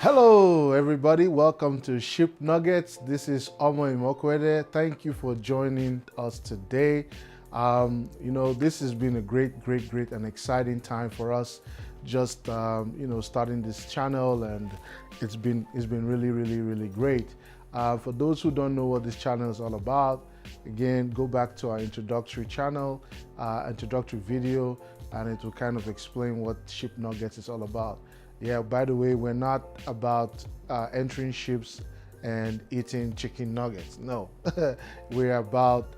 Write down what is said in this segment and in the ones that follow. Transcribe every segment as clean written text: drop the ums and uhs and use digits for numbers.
Hello, everybody. Welcome to Ship Nuggets. This is Omo Imokwede. Thank you for joining us today. This has been a great, and exciting time for us. Just starting this channel, and it's been really great. For those who don't know what this channel is all about, again, go back to our introductory channel, introductory video, and it will kind of explain what Ship Nuggets is all about. Yeah, by the way, we're not about entering ships and eating chicken nuggets. No, we're about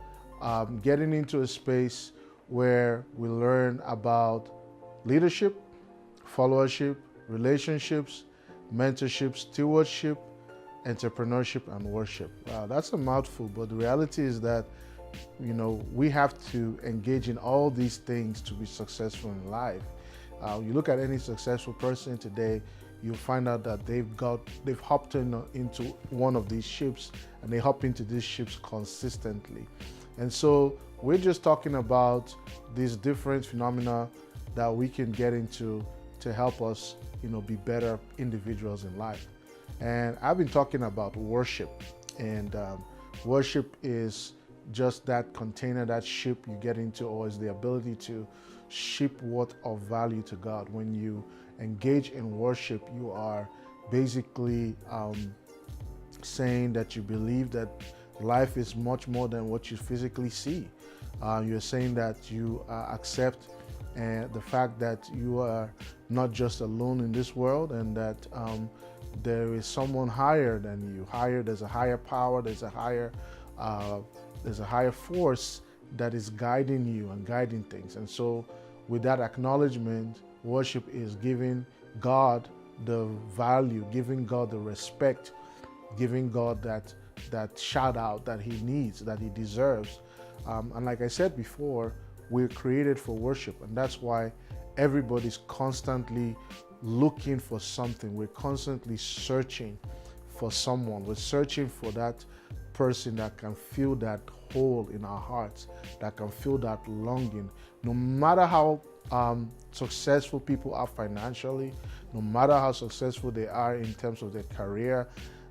getting into a space where we learn about leadership, followership, relationships, mentorship, stewardship, entrepreneurship, and worship. Wow, that's a mouthful, but the reality is that we have to engage in all these things to be successful in life. You look at any successful person today, you'll find out that they've hopped into one of these ships, and they hop into these ships consistently. And so we're just talking about these different phenomena that we can get into to help us, be better individuals in life. And I've been talking about worship, and worship is just that container, that ship you get into, or is the ability to ship what of value to God. When you engage in worship, you are basically saying that you believe that life is much more than what you physically see. You're saying that you accept the fact that you are not just alone in this world, and that there is someone higher than you. There's a higher power. There's a higher force that is guiding you and guiding things. And so with that acknowledgement, worship is giving God the value, giving God the respect, giving God that shout out that he needs, that he deserves. And like I said before, we're created for worship, and that's why everybody's constantly looking for something. We're constantly searching for someone. We're searching for that person that can fill that hole in our hearts, that can fill that longing. No matter how successful people are financially, no matter how successful they are in terms of their career,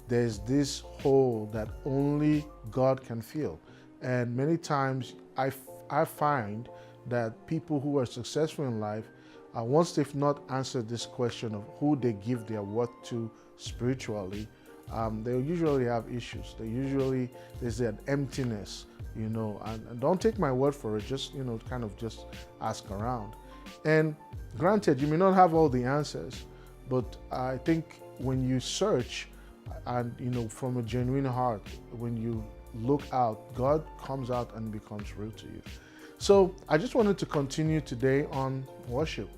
there's this hole that only God can fill. And many times I find that people who are successful in life, once they've not answered this question of who they give their worth to spiritually, they usually have issues. There's an emptiness, and don't take my word for it, just, kind of just ask around. And granted, you may not have all the answers, but I think when you search and, from a genuine heart, when you look out, God comes out and becomes real to you. So I just wanted to continue today on worship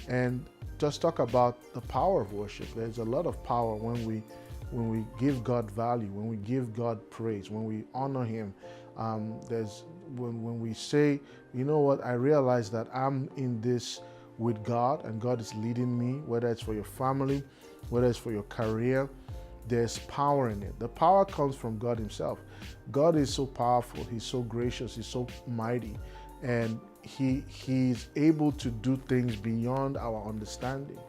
and just talk about the power of worship. There's a lot of power when we give God value, when we give God praise, when we honor him. When we say, you know what, I realize that I'm in this with God and God is leading me, whether it's for your family, whether it's for your career, there's power in it. The power comes from God himself. God is so powerful. He's so gracious. He's so mighty. And he's able to do things beyond our understanding.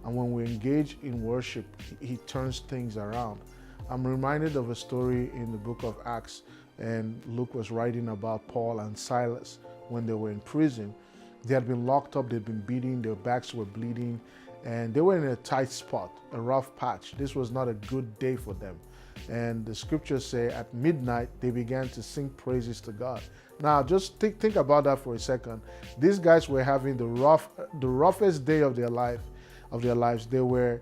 And when we engage in worship, he turns things around. I'm reminded of a story in the book of Acts, and Luke was writing about Paul and Silas when they were in prison. They had been locked up, they'd been beaten, their backs were bleeding, and they were in a tight spot, a rough patch. This was not a good day for them. And the scriptures say at midnight, they began to sing praises to God. Now, just think about that for a second. These guys were having the roughest day of their lives. They were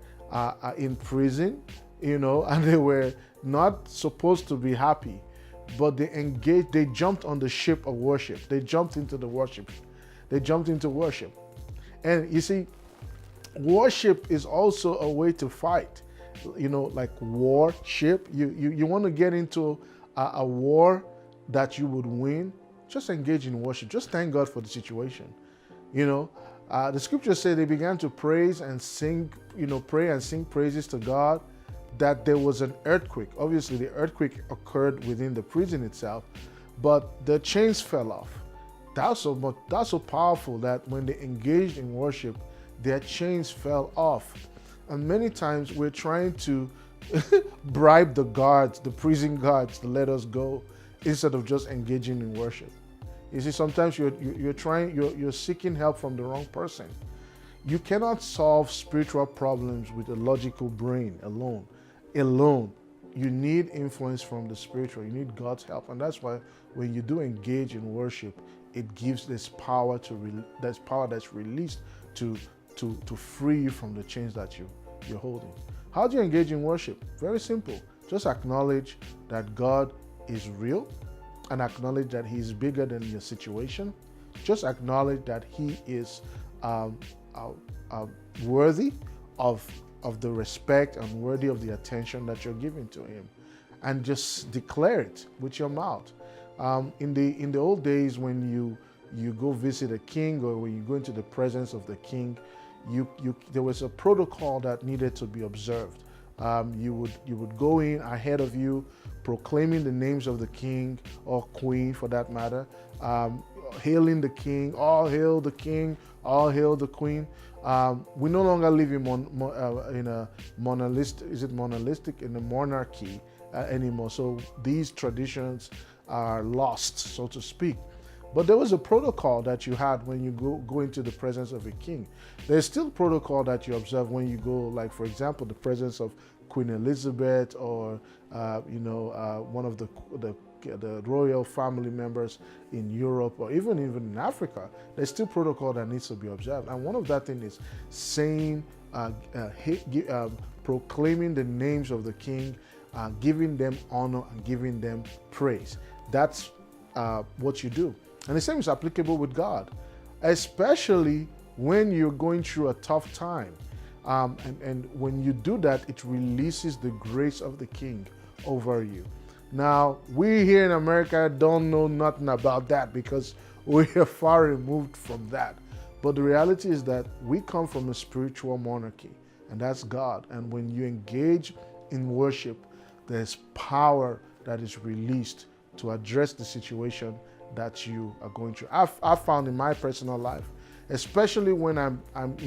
in prison, and they were not supposed to be happy, but they jumped on the ship of worship. They jumped into worship. And you see, worship is also a way to fight, like warship. You want to get into a war that you would win, just engage in worship. Just thank God for the situation. The scriptures say they began to praise and sing, pray and sing praises to God, that there was an earthquake. Obviously, the earthquake occurred within the prison itself, but the chains fell off. That's so powerful that when they engaged in worship, their chains fell off. And many times we're trying to bribe the guards, the prison guards, to let us go instead of just engaging in worship. You see, sometimes you're seeking help from the wrong person. You cannot solve spiritual problems with a logical brain alone. You need influence from the spiritual. You need God's help, and that's why when you do engage in worship, it gives this power that's released to free you from the chains that you're holding. How do you engage in worship? Very simple. Just acknowledge that God is real, and acknowledge that He is bigger than your situation. Just acknowledge that He is worthy of the respect and worthy of the attention that you're giving to Him, and just declare it with your mouth. In the old days, when you go visit a king, or when you go into the presence of the king, there was a protocol that needed to be observed. You would go in ahead of you, proclaiming the names of the king or queen, for that matter, hailing the king. All hail the king, all hail the queen. We no longer live in a monolithic in a monarchy anymore. So these traditions are lost, so to speak. But there was a protocol that you had when you go into the presence of a king. There's still protocol that you observe when you go, like, for example, the presence of Queen Elizabeth, or one of the royal family members in Europe, or even in Africa. There's still protocol that needs to be observed, and one of that thing is saying, proclaiming the names of the king, giving them honor and giving them praise. That's what you do. And the same is applicable with God, especially when you're going through a tough time. And when you do that, it releases the grace of the King over you. Now, we here in America don't know nothing about that, because we are far removed from that. But the reality is that we come from a spiritual monarchy, and that's God. And when you engage in worship, there's power that is released to address the situation that you are going through. I've found in my personal life, especially when I'm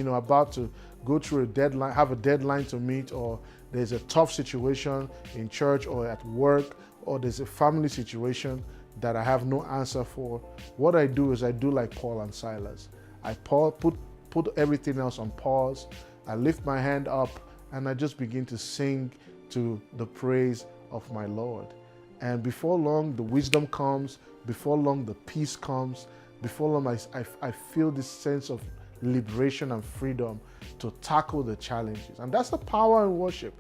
about to go through a deadline, have a deadline to meet, or there's a tough situation in church or at work, or there's a family situation that I have no answer for. What I do is I do like Paul and Silas. I put everything else on pause. I lift my hand up and I just begin to sing to the praise of my Lord. And before long, the wisdom comes. Before long, the peace comes. Before long, I feel this sense of liberation and freedom to tackle the challenges. And that's the power in worship.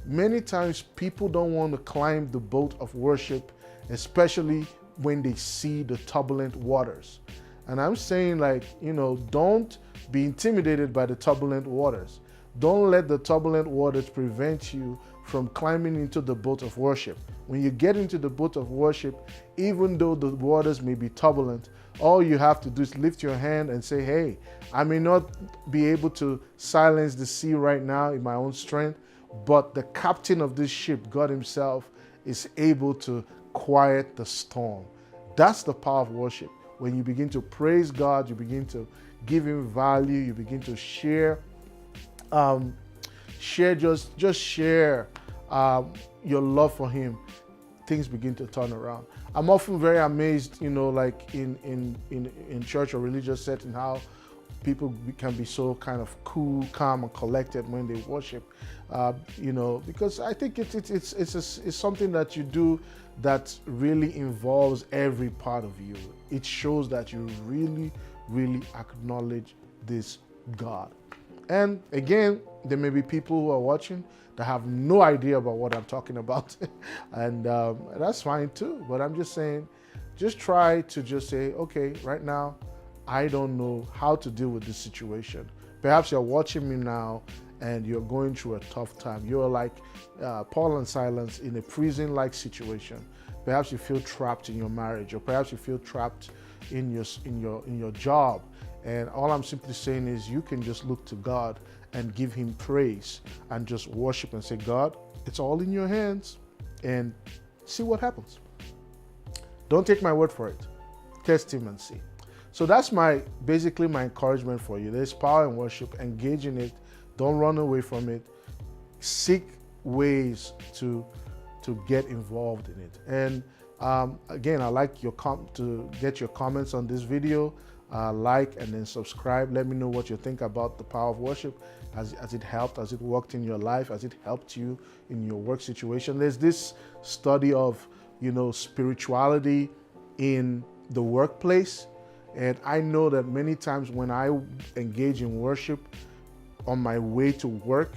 Many times people don't want to climb the boat of worship, especially when they see the turbulent waters. And I'm saying, don't be intimidated by the turbulent waters. Don't let the turbulent waters prevent you from climbing into the boat of worship. When you get into the boat of worship, even though the waters may be turbulent, all you have to do is lift your hand and say, hey, I may not be able to silence the sea right now in my own strength, but the captain of this ship, God Himself, is able to quiet the storm. That's the power of worship. When you begin to praise God, you begin to give Him value, you begin to share your love for Him, things begin to turn around. I'm often very amazed, like in church or religious setting, how people can be so kind of cool, calm, and collected when they worship. Because I think it's something that you do that really involves every part of you. It shows that you really, really acknowledge this God. And again, there may be people who are watching that have no idea about what I'm talking about. And that's fine too. But I'm just saying, just try to just say, okay, right now, I don't know how to deal with this situation. Perhaps you're watching me now and you're going through a tough time. You're like Paul and Silas in a prison-like situation. Perhaps you feel trapped in your marriage, or perhaps you feel trapped in your job. And all I'm simply saying is you can just look to God and give Him praise and just worship and say, God, it's all in your hands, and see what happens. Don't take my word for it. Test Him and see. So that's basically my encouragement for you. There's power in worship. Engage in it. Don't run away from it. seek ways to get involved in it. And again, I like your to get your comments on this video. Like and then subscribe. Let me know what you think about the power of worship. Has it helped? Has it worked in your life? Has it helped you in your work situation? There's this study of, spirituality in the workplace. And I know that many times when I engage in worship on my way to work,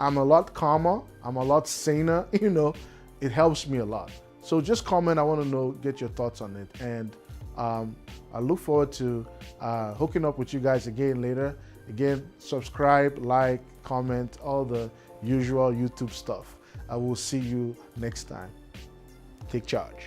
I'm a lot calmer, I'm a lot saner, it helps me a lot. So just comment, I want to know, get your thoughts on it. And I look forward to hooking up with you guys again later. Again, subscribe, like, comment, all the usual YouTube stuff. I will see you next time. Take charge.